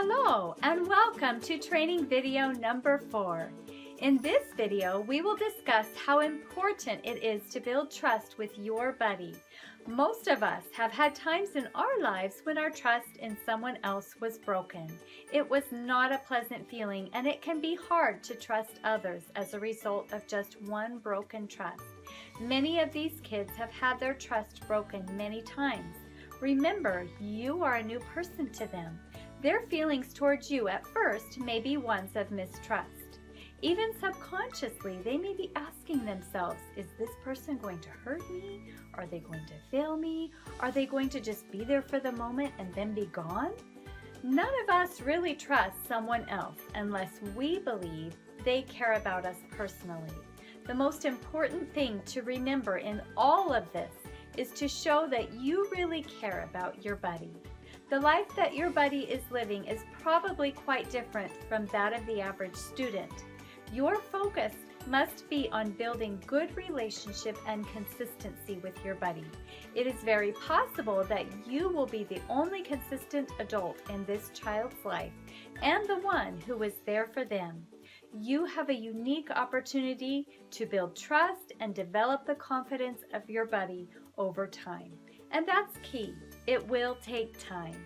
Hello and welcome to training video number 4. In this video, we will discuss how important it is to build trust with your buddy. Most of us have had times in our lives when our trust in someone else was broken. It was not a pleasant feeling, and it can be hard to trust others as a result of just one broken trust. Many of these kids have had their trust broken many times. Remember, you are a new person to them. Their feelings towards you at first may be ones of mistrust. Even subconsciously, they may be asking themselves, is this person going to hurt me? Are they going to fail me? Are they going to just be there for the moment and then be gone? None of us really trust someone else unless we believe they care about us personally. The most important thing to remember in all of this is to show that you really care about your buddy. The life that your buddy is living is probably quite different from that of the average student. Your focus must be on building good relationship and consistency with your buddy. It is very possible that you will be the only consistent adult in this child's life and the one who is there for them. You have a unique opportunity to build trust and develop the confidence of your buddy over time. And that's key. It will take time.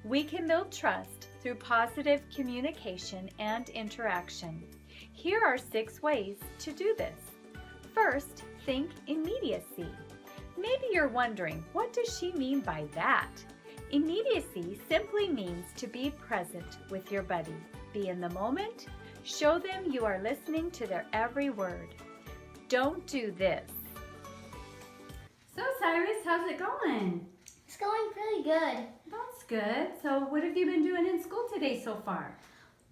We can build trust through positive communication and interaction. Here are 6 ways to do this. First, think immediacy. Maybe you're wondering, what does she mean by that? Immediacy simply means to be present with your buddy. Be in the moment. Show them you are listening to their every word. Don't do this. So Cyrus, how's it going? It's going pretty good. That's good. So what have you been doing in school today so far?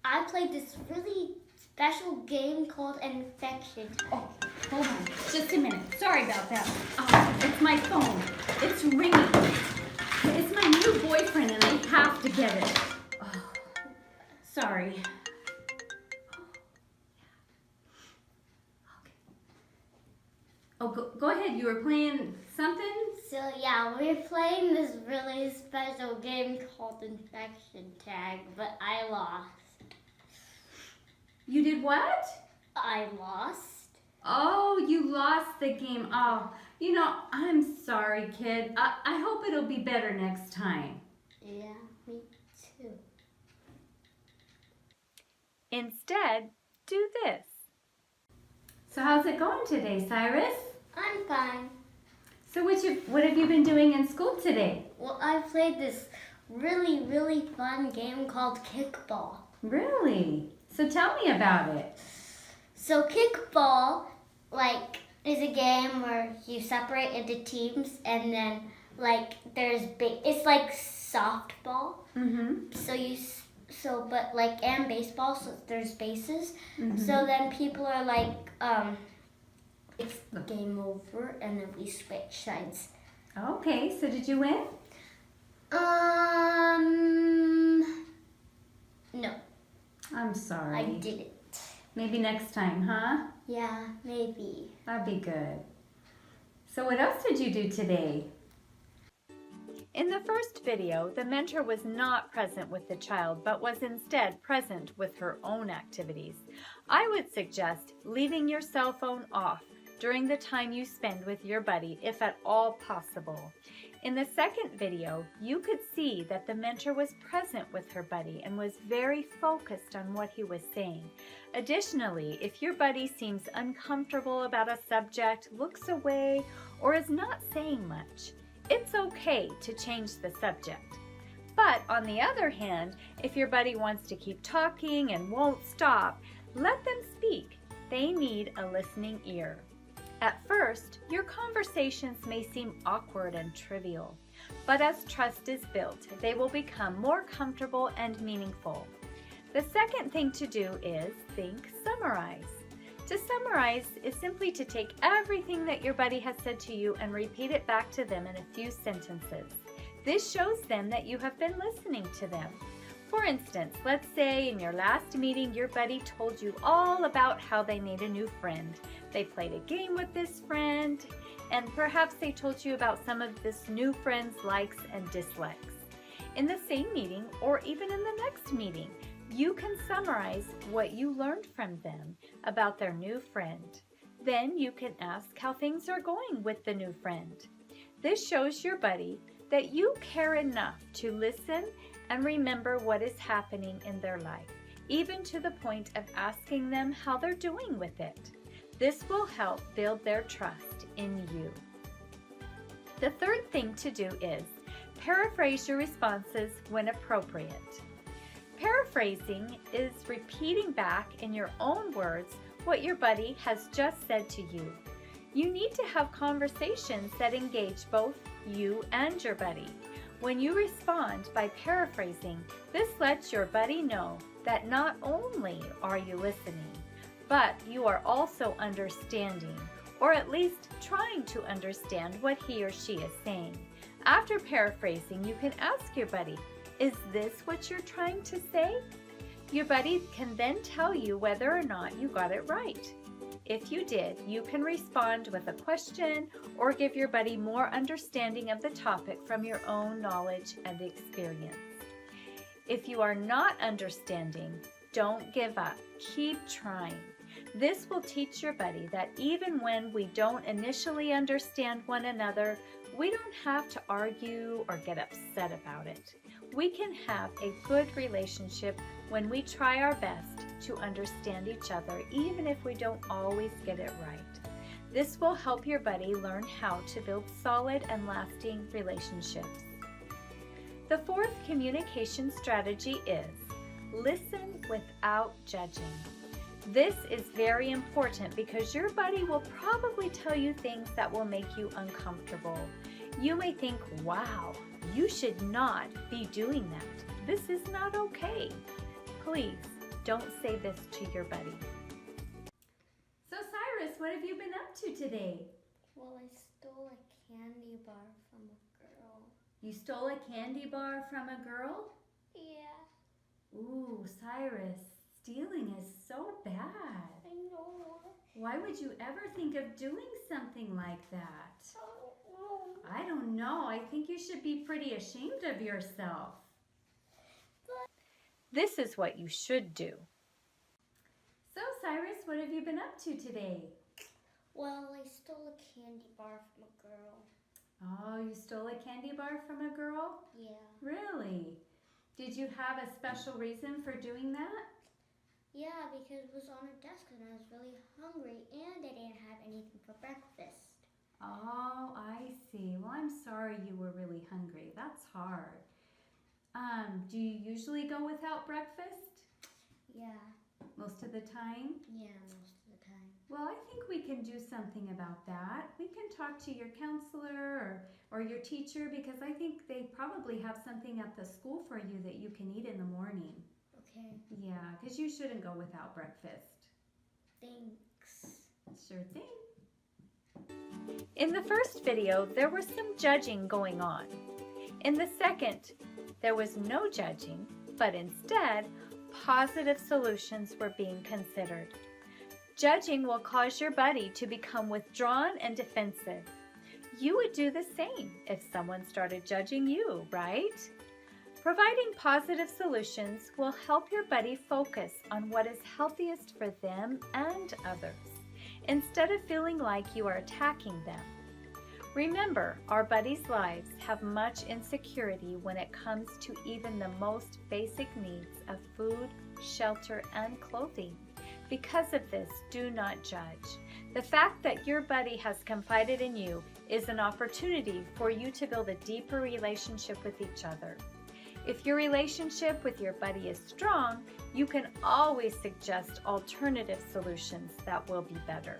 I played this really special game called Infection. Oh, hold on. Just a minute. Sorry about that. Oh, it's my phone. It's ringing. It's my new boyfriend and I have to get it. Oh, sorry. Oh, go ahead. You were playing something? So yeah, we're playing this really special game called Infection Tag, but I lost. You did what? I lost. Oh, you lost the game. Oh, I'm sorry, kid. I hope it'll be better next time. Yeah, me too. Instead, do this. So how's it going today, Cyrus? I'm fine. So what have you been doing in school today? Well, I played this really fun game called Kickball. Really? So tell me about it. So Kickball, is a game where you separate into teams, and then it's like softball. Mm-hmm. And baseball, so there's bases. Mm-hmm. So then people are it's game over, and then we switch sides. Okay, so did you win? No, I'm sorry. I didn't. Maybe next time, huh? Yeah, maybe. That'd be good. So what else did you do today? In the first video, the mentor was not present with the child, but was instead present with her own activities. I would suggest leaving your cell phone off during the time you spend with your buddy, if at all possible. In the second video, you could see that the mentor was present with her buddy and was very focused on what he was saying. Additionally, if your buddy seems uncomfortable about a subject, looks away, or is not saying much, it's okay to change the subject. But on the other hand, if your buddy wants to keep talking and won't stop, let them speak. They need a listening ear. At first, your conversations may seem awkward and trivial, but as trust is built, they will become more comfortable and meaningful. The second thing to do is summarize. To summarize is simply to take everything that your buddy has said to you and repeat it back to them in a few sentences. This shows them that you have been listening to them. For instance, let's say in your last meeting, your buddy told you all about how they made a new friend. They played a game with this friend, and perhaps they told you about some of this new friend's likes and dislikes. In the same meeting or even in the next meeting, you can summarize what you learned from them about their new friend. Then you can ask how things are going with the new friend. This shows your buddy that you care enough to listen and remember what is happening in their life, even to the point of asking them how they're doing with it. This will help build their trust in you. The third thing to do is paraphrase your responses when appropriate. Paraphrasing is repeating back in your own words what your buddy has just said to you. You need to have conversations that engage both you and your buddy. When you respond by paraphrasing, this lets your buddy know that not only are you listening, but you are also understanding, or at least trying to understand what he or she is saying. After paraphrasing, you can ask your buddy, "Is this what you're trying to say?" Your buddy can then tell you whether or not you got it right. If you did, you can respond with a question or give your buddy more understanding of the topic from your own knowledge and experience. If you are not understanding, don't give up. Keep trying. This will teach your buddy that even when we don't initially understand one another, we don't have to argue or get upset about it. We can have a good relationship when we try our best to understand each other, even if we don't always get it right. This will help your buddy learn how to build solid and lasting relationships. The fourth communication strategy is listen without judging. This is very important because your buddy will probably tell you things that will make you uncomfortable. You may think, "Wow, you should not be doing that. This is not okay." Please don't say this to your buddy. So Cyrus, what have you been up to today? Well, I stole a candy bar from a girl. You stole a candy bar from a girl? Yeah, Ooh, Cyrus, stealing is so bad. I know. Why would you ever think of doing something like that? Oh, I don't know. I think you should be pretty ashamed of yourself. This is what you should do. So Cyrus, what have you been up to today? well, I stole a candy bar from a girl. Oh, you stole a candy bar from a girl? Yeah. Really? Did you have a special reason for doing that? Yeah, because it was on her desk and I was really hungry and I didn't have anything for breakfast. Oh, I see. Well, I'm sorry you were really hungry. That's hard. Do you usually go without breakfast? Yeah. Most of the time? Yeah, most of the time. Well, I think we can do something about that. We can talk to your counselor or your teacher because I think they probably have something at the school for you that you can eat in the morning. Okay. Yeah, because you shouldn't go without breakfast. Thanks. Sure thing. In the first video, there was some judging going on. In the second, there was no judging, but instead, positive solutions were being considered. Judging will cause your buddy to become withdrawn and defensive. You would do the same if someone started judging you, right? Providing positive solutions will help your buddy focus on what is healthiest for them and others, instead of feeling like you are attacking them. Remember, our buddies' lives have much insecurity when it comes to even the most basic needs of food, shelter, and clothing. Because of this, do not judge. The fact that your buddy has confided in you is an opportunity for you to build a deeper relationship with each other. If your relationship with your buddy is strong, you can always suggest alternative solutions that will be better.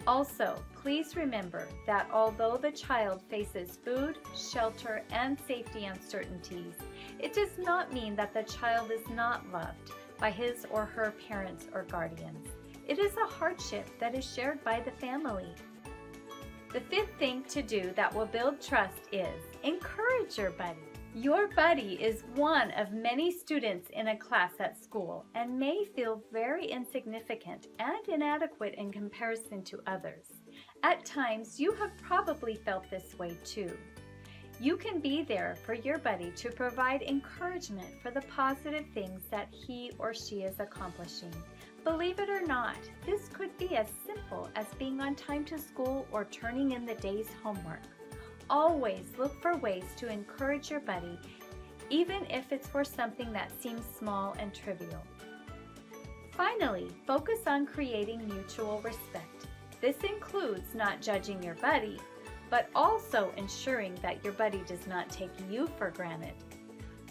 Also, please remember that although the child faces food, shelter, and safety uncertainties, it does not mean that the child is not loved by his or her parents or guardians. It is a hardship that is shared by the family. The fifth thing to do that will build trust is encourage your buddy. Your buddy is one of many students in a class at school and may feel very insignificant and inadequate in comparison to others. At times, you have probably felt this way too. You can be there for your buddy to provide encouragement for the positive things that he or she is accomplishing. Believe it or not, this could be as simple as being on time to school or turning in the day's homework. Always look for ways to encourage your buddy, even if it's for something that seems small and trivial. Finally, focus on creating mutual respect. This includes not judging your buddy, but also ensuring that your buddy does not take you for granted.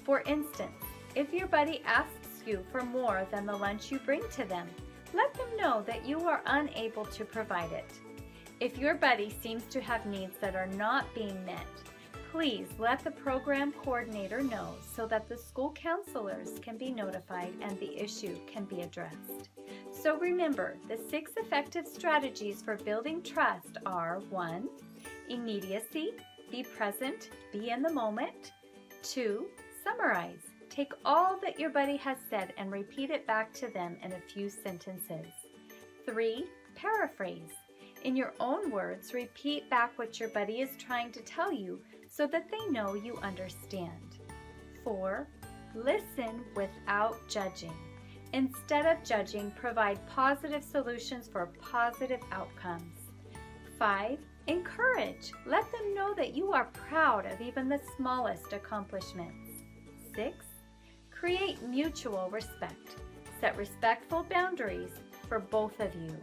For instance, if your buddy asks you for more than the lunch you bring to them, let them know that you are unable to provide it. If your buddy seems to have needs that are not being met, please let the program coordinator know so that the school counselors can be notified and the issue can be addressed. So remember, the 6 effective strategies for building trust are 1. Immediacy, be present, be in the moment. 2. Summarize, take all that your buddy has said and repeat it back to them in a few sentences. 3. Paraphrase, in your own words, repeat back what your buddy is trying to tell you so that they know you understand. 4. Listen without judging. Instead of judging, provide positive solutions for positive outcomes. 5. Encourage. Let them know that you are proud of even the smallest accomplishments. 6. Create mutual respect. Set respectful boundaries for both of you.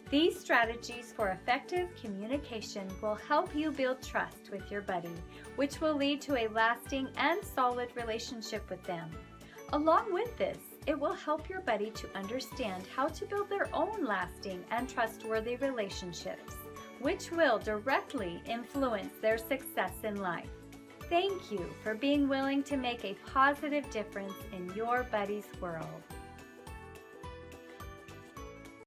These strategies for effective communication will help you build trust with your buddy, which will lead to a lasting and solid relationship with them. Along with this, it will help your buddy to understand how to build their own lasting and trustworthy relationships, which will directly influence their success in life. Thank you for being willing to make a positive difference in your buddy's world.